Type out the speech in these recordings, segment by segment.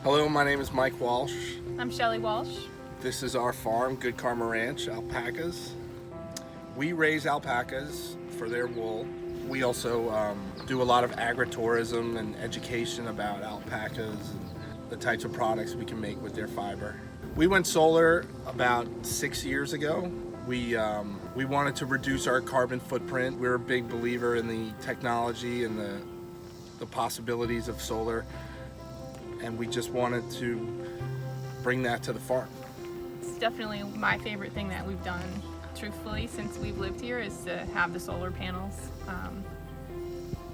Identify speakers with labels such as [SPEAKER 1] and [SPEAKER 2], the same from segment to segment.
[SPEAKER 1] Hello, my name is Mike Walsh.
[SPEAKER 2] I'm Shelly Walsh.
[SPEAKER 1] This is our farm, Good Karma Ranch Alpacas. We raise alpacas for their wool. We also do a lot of agritourism and education about alpacas and the types of products we can make with their fiber. We went solar about 6 years ago. We wanted to reduce our carbon footprint. We're a big believer in the technology and the possibilities of solar, and we just wanted to bring that to the farm.
[SPEAKER 2] It's definitely my favorite thing that we've done, truthfully, since we've lived here, is to have the solar panels.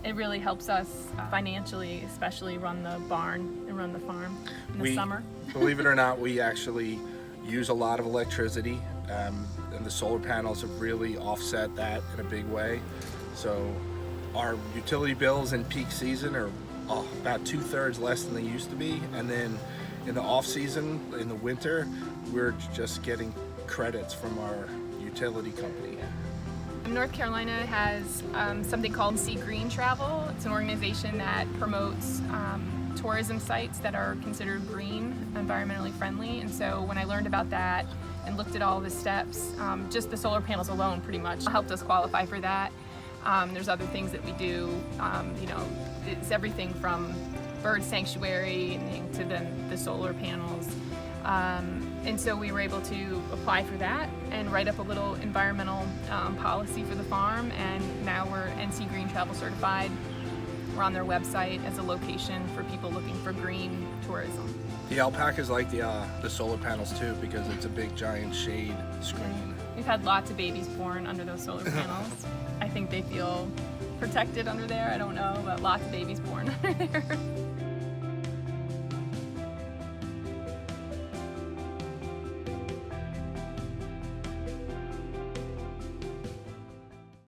[SPEAKER 2] It really helps us financially, especially run the barn and run the farm in the summer.
[SPEAKER 1] Believe it or not, we actually use a lot of electricity, and the solar panels have really offset that in a big way. So our utility bills in peak season are about 2/3 less than they used to be, and then in the off season, in the winter, we're just getting credits from our utility company.
[SPEAKER 2] North Carolina has something called Sea Green Travel. It's an organization that promotes tourism sites that are considered green, environmentally friendly. And so when I learned about that and looked at all the steps, just the solar panels alone pretty much helped us qualify for that. There's other things that we do, it's everything from bird sanctuary to then the solar panels. And so we were able to apply for that and write up a little environmental policy for the farm, and now we're NC Green Travel certified. We're on their website as a location for people looking for green tourism.
[SPEAKER 1] The alpacas like the solar panels too, because it's a big giant shade screen.
[SPEAKER 2] We've had lots of babies born under those solar panels. I think they feel protected under there, I don't know, but lots of babies born under there.